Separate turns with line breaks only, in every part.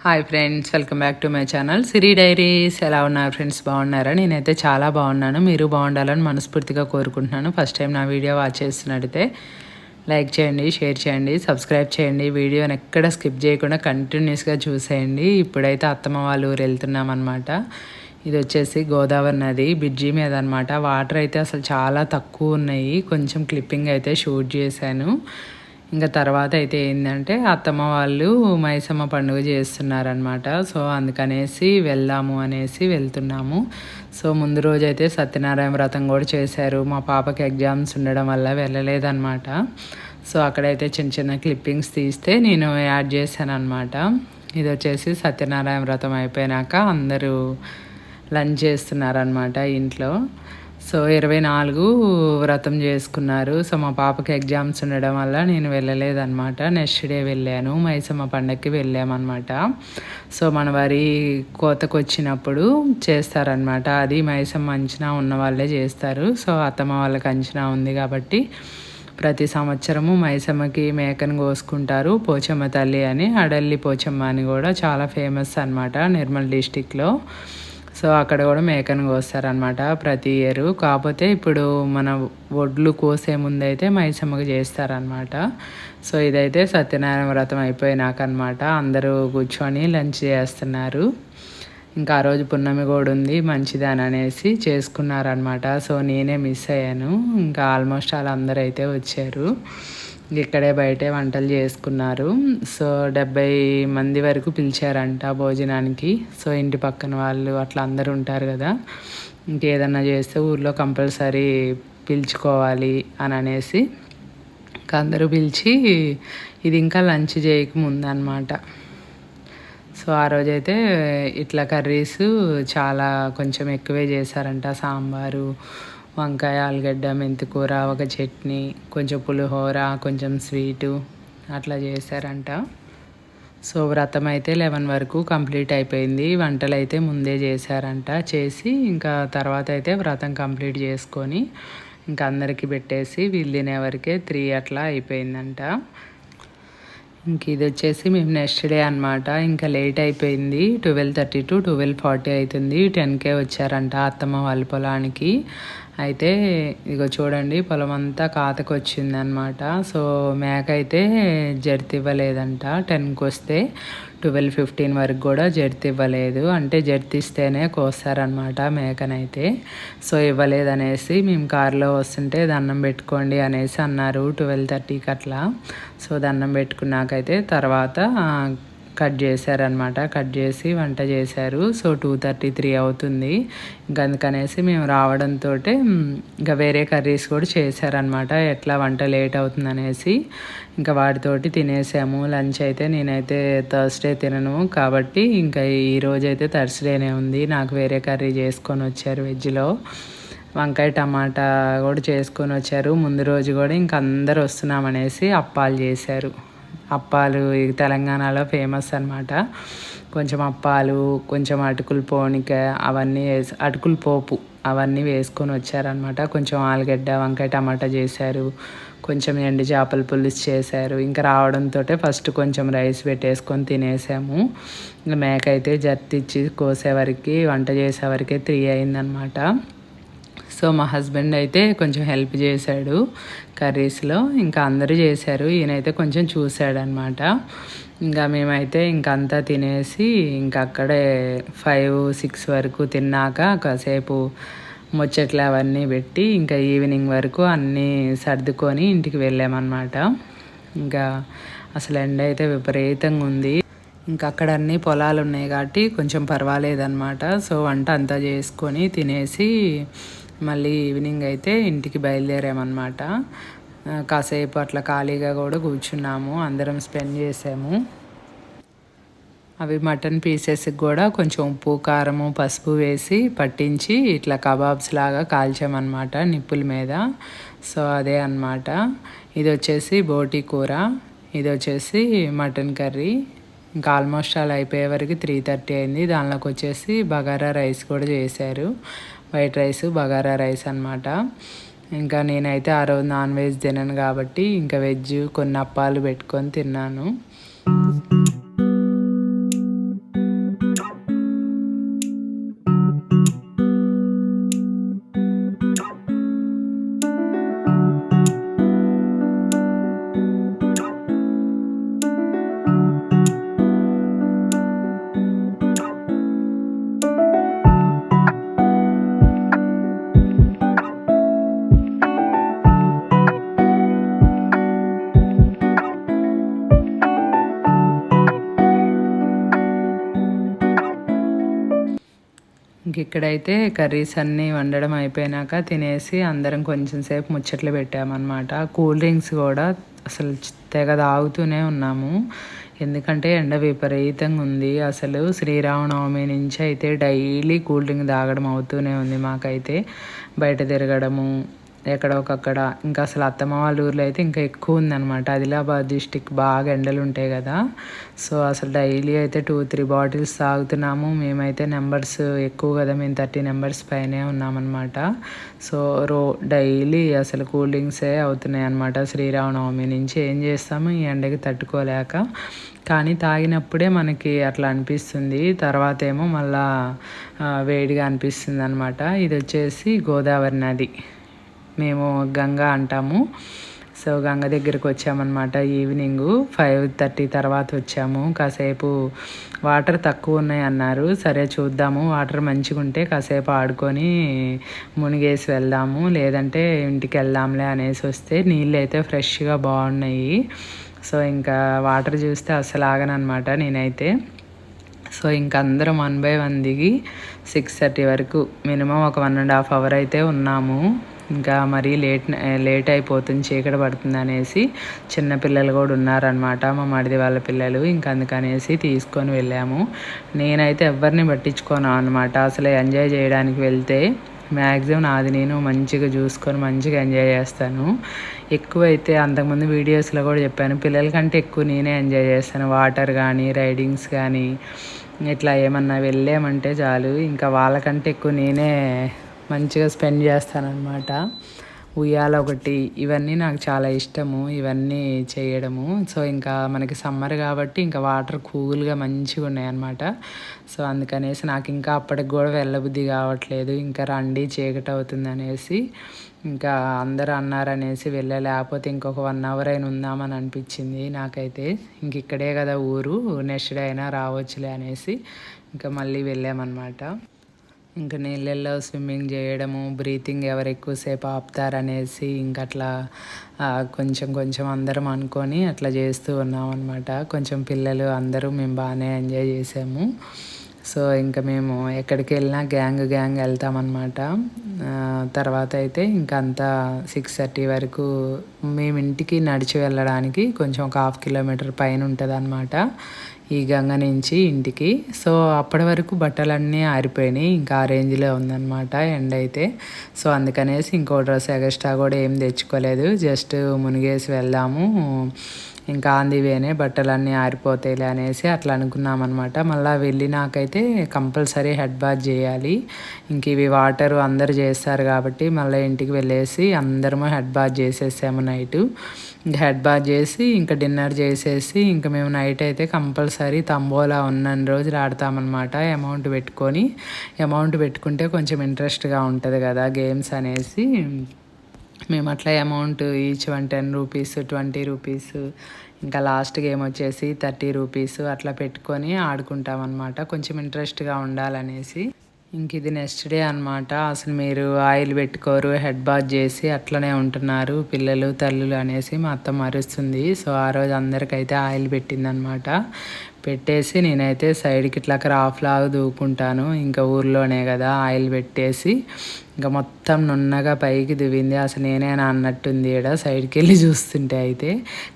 Hi friends, welcome back to my channel Siri diaries. ఎలా ఉన్నారు friends? బాగున్నారా? నేనైతే చాలా బాగున్నాను. మీరు బాగుండాలని మనస్ఫూర్తిగా కోరుకుంటున్నాను. ఫస్ట్ టైం నా వీడియో వాచ్ చేస్తున్నట్టయితే లైక్ చేయండి, షేర్ చేయండి, సబ్స్క్రైబ్ చేయండి. వీడియోని ఎక్కడ స్కిప్ చేయకుండా కంటిన్యూస్గా చూసేయండి. ఇప్పుడైతే అత్తమ్మ వాళ్ళ ఊరు వెళ్తున్నాం అనమాట. ఇది వచ్చేసి గోదావరి నది బ్రిడ్జి మీద అనమాట. వాటర్ అయితే అసలు చాలా తక్కువ ఉన్నాయి. కొంచెం క్లిప్పింగ్ అయితే షూట్ చేశాను. ఇంకా తర్వాత అయితే ఏంటంటే అత్తమ్మ వాళ్ళు మైసమ్మ పండుగ చేస్తున్నారనమాట. సో అందుకనేసి వెళ్దాము అనేసి వెళ్తున్నాము. సో ముందు రోజు అయితే సత్యనారాయణ వ్రతం కూడా చేశారు. మా పాపకి ఎగ్జామ్స్ ఉండడం వల్ల వెళ్ళలేదన్నమాట. సో అక్కడైతే చిన్న చిన్న క్లిప్పింగ్స్ తీస్తే నేను యాడ్ చేశాను అనమాట. ఇది వచ్చేసి సత్యనారాయణ వ్రతం అయిపోయినాక అందరూ లంచ్ చేస్తున్నారనమాట ఇంట్లో. సో 24 వ్రతం చేసుకున్నారు. సో మా పాపకి ఎగ్జామ్స్ ఉండడం వల్ల నేను వెళ్ళలేదన్నమాట. నెక్స్ట్ డే వెళ్ళాను, మైసమ్మ పండగకి వెళ్ళామన్నమాట. సో మన వరి కోతకు వచ్చినప్పుడు చేస్తారనమాట. అది మైసమ్మ అంచనా ఉన్న వాళ్ళే చేస్తారు. సో అత్తమ్మ వాళ్ళకి అంచనా ఉంది కాబట్టి ప్రతి సంవత్సరము మైసమ్మకి మేకను కోసుకుంటారు. పోచమ్మ తల్లి అని, అడల్లి పోచమ్మ అని కూడా చాలా ఫేమస్ అనమాట నిర్మల్ డిస్టిక్లో. సో అక్కడ కూడా మేకను కోస్తారనమాట ప్రతి ఇయర్. కాకపోతే ఇప్పుడు మన ఒడ్లు కోసే ముందైతే మైసమ్మకి చేస్తారనమాట. సో ఇదైతే సత్యనారాయణ వ్రతం అయిపోయినాక అనమాట. అందరూ కూర్చొని లంచ్ చేస్తున్నారు. ఇంకా ఆ రోజు పున్నమి కూడా ఉంది, మంచిదని అనేసి చేసుకున్నారనమాట. సో నేనే మిస్ అయ్యాను. ఇంకా ఆల్మోస్ట్ వాళ్ళందరూ అయితే వచ్చారు. ఇక్కడే బయటే వంటలు చేసుకున్నారు. సో 70 మంది వరకు పిలిచారంట భోజనానికి. సో ఇంటి పక్కన వాళ్ళు అట్లా అందరూ ఉంటారు కదా, ఇంకేదన్నా చేస్తే ఊర్లో కంపల్సరీ పిలుచుకోవాలి అని అనేసి ఇంకా అందరూ పిలిచి, ఇది ఇంకా లంచ్ చేయకముందు అనమాట. సో ఆ రోజైతే ఇట్లా కర్రీస్ చాలా కొంచెం ఎక్కువే చేశారంట. సాంబారు, వంకాయ, ఆలుగడ్డ, మెంతికూర, ఒక చట్నీ, కొంచెం పులిహోర, కొంచెం స్వీటు అట్లా చేశారంట. సో వ్రతం అయితే 11 వరకు కంప్లీట్ అయిపోయింది. వంటలు అయితే ముందే చేశారంట. చేసి ఇంకా తర్వాత అయితే వ్రతం కంప్లీట్ చేసుకొని ఇంకా అందరికీ పెట్టేసి వీళ్ళు తినేవరకే 3 అట్లా అయిపోయిందంట. ఇంక ఇది వచ్చేసి మేము నెక్స్ట్ డే అనమాట. ఇంకా లేట్ అయిపోయింది. 12:30 to 12:40 అవుతుంది. 10కే వచ్చారంట అత్తమ్మ వాళ్ళ పొలానికి. అయితే ఇగో చూడండి, పొలం అంతా కాతకు వచ్చింది అనమాట. సో మేక అయితే జర్తి ఇవ్వలేదంట. 10కి వస్తే 12:15 వరకు కూడా జర్తి ఇవ్వలేదు. అంటే జర్తి ఇస్తేనే కోస్తారనమాట మేకనైతే. సో ఇవ్వలేదనేసి మేము కారులో వస్తుంటే దండం పెట్టుకోండి అనేసి అన్నారు 12:30కి అట్లా. సో దండం పెట్టుకున్నాకైతే తర్వాత కట్ చేశారనమాట. కట్ చేసి వంట చేశారు. సో 2:33 అవుతుంది. ఇంకా అందుకనేసి మేము రావడంతో ఇంకా వేరే కర్రీస్ కూడా చేశారనమాట. ఎట్లా వంట లేట్ అవుతుంది అనేసి ఇంకా వాటితోటి తినేసాము. లంచ్ అయితే నేనైతే థర్స్డే తినను కాబట్టి ఇంకా ఈరోజైతే థర్స్డేనే ఉంది. నాకు వేరే కర్రీ చేసుకొని వచ్చారు. వెజ్లో వంకాయ టమాటా కూడా చేసుకొని వచ్చారు. ముందు రోజు కూడా ఇంక అందరు వస్తున్నామనేసి అప్పాలు చేశారు. అప్పాలు తెలంగాణలో ఫేమస్ అనమాట. కొంచెం అప్పాలు, కొంచెం అటుకులు పోనిక అవన్నీ వేసి, అటుకులు పోపు అవన్నీ వేసుకొని వచ్చారనమాట. కొంచెం ఆలుగడ్డ, వంకాయ టమాటా చేశారు. కొంచెం ఎండు చేపల పులుసు చేశారు. ఇంకా రావడంతో ఫస్ట్ కొంచెం రైస్ పెట్టేసుకొని తినేసాము. ఇంకా మేక అయితే జర్తిచ్చి కోసేవరకు, వంట చేసేవరకే 3 అయిందనమాట. సో మా హస్బెండ్ అయితే కొంచెం హెల్ప్ చేశాడు కర్రీస్లో. ఇంకా అందరూ చేశారు, ఈయనైతే కొంచెం చూశాడనమాట. ఇంకా మేమైతే ఇంకంతా తినేసి ఇంకా అక్కడే 5-6 వరకు తిన్నాక కాసేపు ముచ్చట్లు అవన్నీ పెట్టి ఇంకా ఈవినింగ్ వరకు అన్నీ సర్దుకొని ఇంటికి వెళ్ళామన్నమాట. ఇంకా అసలు ఎండ అయితే విపరీతంగా ఉంది. ఇంకా అక్కడ అన్ని పొలాలు ఉన్నాయి కాబట్టి కొంచెం పర్వాలేదన్నమాట. సో వంట అంతా చేసుకొని తినేసి మళ్ళీ ఈవినింగ్ అయితే ఇంటికి బయలుదేరామన్నమాట. కాసేపు అట్లా ఖాళీగా కూడా కూర్చున్నాము, అందరం స్పెండ్ చేసాము. అవి మటన్ పీసెస్కి కూడా కొంచెం ఉప్పు, కారము, పసుపు వేసి పట్టించి ఇట్లా కబాబ్స్ లాగా కాల్చామన్నమాట నిప్పుల మీద. సో అదే అన్నమాట. ఇది వచ్చేసి బోటి కూర, ఇది వచ్చేసి మటన్ కర్రీ. ఇంకా ఆల్మోస్ట్ అలా అయిపోయే వరకు 3:30 అయింది. దానిలోకి వచ్చేసి బగారా రైస్ కూడా చేశారు. వైట్ రైస్, బగారా రైస్ అనమాట. ఇంకా నేనైతే ఆ రోజు నాన్ వెజ్ తినను కాబట్టి ఇంకా వెజ్ కొన్ని అప్పాలు పెట్టుకొని తిన్నాను. ఇంక ఇక్కడైతే కర్రీస్ అన్నీ వండడం అయిపోయినాక తినేసి అందరం కొంచెం సేపు ముచ్చట్లు పెట్టామన్నమాట. కూల్ డ్రింక్స్ కూడా అసలు తెగ తాగుతూనే ఉన్నాము. ఎందుకంటే ఎండ విపరీతంగా ఉంది. అసలు శ్రీరామనవమి నుంచి అయితే డైలీ కూల్ డ్రింక్ తాగడం అవుతూనే ఉంది మాకైతే. బయట తిరగడము ఎక్కడో ఒకక్కడ. ఇంకా అసలు అత్తమ్మ వాళ్ళ ఊర్లో అయితే ఇంకా ఎక్కువ ఉందన్నమాట. ఆదిలాబాద్ డిస్టిక్ బాగా ఎండలు ఉంటాయి కదా. సో అసలు డైలీ అయితే 2-3 బాటిల్స్ తాగుతున్నాము. మేమైతే నెంబర్స్ ఎక్కువ కదా, మేము 30 నెంబర్స్ పైనే ఉన్నామన్నమాట. సో డైలీ అసలు కూల్ డ్రింక్సే అవుతున్నాయి అన్నమాట. శ్రీరామనవమి నుంచి ఏం చేస్తాము ఈ ఎండకి తట్టుకోలేక. కానీ తాగినప్పుడే మనకి అట్లా అనిపిస్తుంది, తర్వాత ఏమో మళ్ళా వేడిగా అనిపిస్తుంది అనమాట. ఇది వచ్చేసి గోదావరి నది, మేము గంగ అంటాము. సో గంగ దగ్గరికి వచ్చామన్నమాట. ఈవినింగ్ 5:30 తర్వాత వచ్చాము. కాసేపు వాటర్ తక్కువ ఉన్నాయి అన్నారు. సరే చూద్దాము, వాటర్ మంచిగా ఉంటే కాసేపు ఆడుకొని మునిగేసి వెళ్దాము, లేదంటే ఇంటికి వెళ్దాంలే అనేసి వస్తే నీళ్ళు అయితే ఫ్రెష్గా బాగున్నాయి. సో ఇంకా వాటర్ చూస్తే అసలు ఆగనమాట నేనైతే. సో ఇంక అందరం 1 by 1 దిగి 6:30 వరకు మినిమం ఒక 1.5 hour అయితే ఉన్నాము. ఇంకా మరీ లేట్ అయిపోతుంది, చీకటి పడుతుంది అనేసి చిన్నపిల్లలు కూడా ఉన్నారనమాట, మా మడిది వాళ్ళ పిల్లలు. ఇంకా అందుకనేసి తీసుకొని వెళ్ళాము. నేనైతే ఎవరిని పట్టించుకోను అనమాట. అసలు ఎంజాయ్ చేయడానికి వెళ్తే మ్యాక్సిమం నాది నేను మంచిగా చూసుకొని మంచిగా ఎంజాయ్ చేస్తాను. ఎక్కువైతే అంతకుముందు వీడియోస్లో కూడా చెప్పాను, పిల్లల కంటే ఎక్కువ నేనే ఎంజాయ్ చేస్తాను. వాటర్ కానీ రైడింగ్స్ కానీ ఇట్లా ఏమన్నా వెళ్ళామంటే చాలు, ఇంకా వాళ్ళకంటే ఎక్కువ నేనే మంచిగా స్పెండ్ చేస్తానన్నమాట. ఉయ్యాల ఒకటి, ఇవన్నీ నాకు చాలా ఇష్టము ఇవన్నీ చేయడము. సో ఇంకా మనకి సమ్మర్ కాబట్టి ఇంకా వాటర్ కూల్గా మంచిగా ఉన్నాయన్నమాట. సో అందుకనేసి నాకు ఇంకా అప్పటికి కూడా వెళ్ళబుద్ధి కావట్లేదు. ఇంకా రండి చీకటి అవుతుంది అనేసి ఇంకా అందరూ అన్నారనేసి లేకపోతే ఇంకొక 1 hour అయినా ఉందామని అనిపించింది నాకైతే. ఇంక ఇక్కడే కదా ఊరు, నెక్స్ట్ డే అయినా రావచ్చులే అనేసి ఇంకా మళ్ళీ వెళ్ళామన్నమాట. ఇంకా నీళ్ళల్లో స్విమ్మింగ్ చేయడము, బ్రీతింగ్ ఎవరు ఎక్కువసేపు ఆపుతారనేసి ఇంక అట్లా కొంచెం అందరం అనుకొని అట్లా చేస్తూ ఉన్నాం అనమాట. కొంచెం పిల్లలు అందరూ మేము బాగానే ఎంజాయ్ చేసాము. సో ఇంకా మేము ఎక్కడికి వెళ్ళినా గ్యాంగ్ వెళ్తామన్నమాట. తర్వాత అయితే ఇంకా అంతా 6:30 వరకు మేము ఇంటికి నడిచి వెళ్ళడానికి కొంచెం ఒక 1/2 kilometer పైన ఉంటుంది అనమాట ఈ గంగ నుంచి ఇంటికి. సో అప్పటి వరకు బట్టలన్నీ ఆరిపోయినాయి, ఇంకా ఆ రేంజ్లో ఉందన్నమాట ఎండ అయితే. సో అందుకనేసి ఇంకో డ్రెస్ ఎక్స్ట్రా కూడా ఏం తెచ్చుకోలేదు, జస్ట్ మునిగేసి వెళ్దాము, ఇంకా ఆందివేనే బట్టలన్నీ ఆరిపోతాయిలే అనేసి అట్లా అనుకున్నామన్నమాట. మళ్ళీ వెళ్ళినాకైతే కంపల్సరీ హెడ్ బాత్ చేయాలి. ఇంక ఇవి వాటర్ అందరు చేస్తారు కాబట్టి మళ్ళీ ఇంటికి వెళ్ళేసి అందరము హెడ్ బాత్ చేసేసాము నైటు. ఇంకా హెడ్ బాత్ చేసి ఇంకా డిన్నర్ చేసేసి ఇంకా మేము నైట్ అయితే కంపల్సరీ తంబోలా ఉన్నన్ని రోజులు ఆడతామన్నమాట. అమౌంట్ పెట్టుకుంటే కొంచెం ఇంట్రెస్ట్గా ఉంటుంది కదా గేమ్స్ అనేసి మేము అట్లా అమౌంట్ ఈచ్ 10 రూపీస్, 20 రూపీస్, ఇంకా లాస్ట్ గేమ్ వచ్చేసి 30 రూపీస్ అట్లా పెట్టుకొని ఆడుకుంటాం అనమాట, కొంచెం ఇంట్రెస్ట్గా ఉండాలనేసి. ఇంక ఇది నెక్స్ట్ డే అనమాట. అసలు మీరు ఆయిల్ పెట్టుకోరు, హెడ్ బాత్ చేసి అట్లనే ఉంటున్నారు పిల్లలు తల్లులు అనేసి మా అత్త మరుస్తుంది. సో ఆ రోజు అందరికైతే ఆయిల్ పెట్టిందనమాట. పెట్టేసి నేనైతే సైడ్కి ఇట్లా క్రాఫ్ లాగా దూకుంటాను, ఇంకా ఊర్లోనే కదా ఆయిల్ పెట్టేసి ఇంకా మొత్తం నున్నగా పైకి దువ్వింది. అసలు నేనేనా అన్నట్టుంది ఈడ సైడ్కి వెళ్ళి చూస్తుంటే అయితే.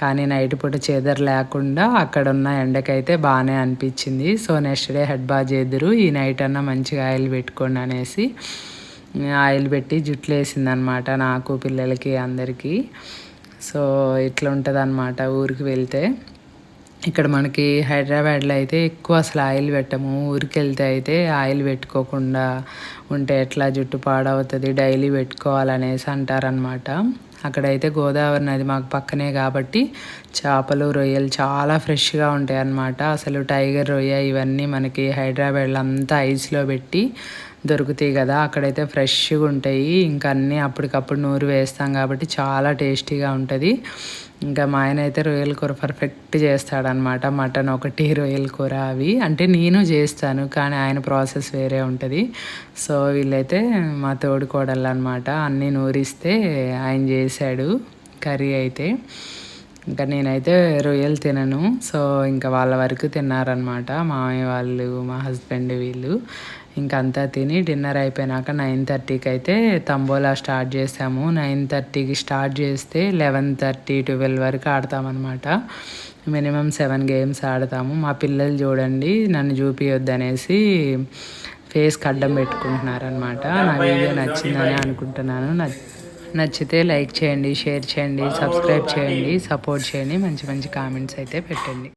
కానీ నైట్ పూట చెదర్ లేకుండా అక్కడ ఉన్న ఎండకైతే బాగానే అనిపించింది. So next day head bath చేద్దరు, ఈ నైట్ అన్నా మంచిగా ఆయిల్ పెట్టుకోండి అనేసి ఆయిల్ పెట్టి జుట్లు వేసిందనమాట నాకు, పిల్లలకి, అందరికీ. సో ఇట్లా ఉంటుంది అనమాట ఊరికి వెళ్తే. ఇక్కడ మనకి హైదరాబాద్లో అయితే ఎక్కువ అసలు ఆయిల్ పెట్టము, ఊరికి వెళ్తే అయితే ఆయిల్ పెట్టుకోకుండా ఉంటే ఎట్లా జుట్టు పాడవుతుంది, డైలీ పెట్టుకోవాలనేసి అంటారనమాట. అక్కడైతే గోదావరి నది మాకు పక్కనే కాబట్టి చేపలు, రొయ్యలు చాలా ఫ్రెష్గా ఉంటాయి అన్నమాట. అసలు టైగర్ రొయ్య ఇవన్నీ మనకి హైదరాబాద్లో అంతా ఐస్లో పెట్టి దొరుకుతాయి కదా, అక్కడైతే ఫ్రెష్గా ఉంటాయి. ఇంకా అన్నీ అప్పటికప్పుడు నూరు వేస్తాం కాబట్టి చాలా టేస్టీగా ఉంటుంది. ఇంకా మా ఆయన అయితే రొయ్యల కూర పర్ఫెక్ట్ చేస్తాడనమాట. మటన్ ఒకటి, రొయ్యల కూర అవి అంటే నేను చేస్తాను కానీ ఆయన ప్రాసెస్ వేరే ఉంటుంది. సో వీళ్ళైతే మా తోడుకోడళ్ళు అనమాట, అన్నీ నూరిస్తే ఆయన చేశాడు కర్రీ అయితే. ఇంకా నేనైతే రొయ్యలు తినను. సో ఇంకా వాళ్ళ వరకు తిన్నారనమాట, మామయ్య వాళ్ళు, మా హస్బెండ్ వీళ్ళు. ఇంకంతా తిని డిన్నర్ అయిపోయినాక 9:30కి అయితే తంబోలా స్టార్ట్ చేసాము. 9:30కి స్టార్ట్ చేస్తే 11:30, 12 వరకు ఆడతామన్నమాట. మినిమం 7 గేమ్స్ ఆడతాము. మా పిల్లలు చూడండి నన్ను చూపియొద్దనేసి ఫేస్కి అడ్డం పెట్టుకుంటున్నారనమాట. నా వీడియో నచ్చిందని అనుకుంటున్నాను. నచ్చితే లైక్ చేయండి, షేర్ చేయండి, సబ్స్క్రైబ్ చేయండి, సపోర్ట్ చేయండి, మంచి మంచి కామెంట్స్ అయితే పెట్టండి.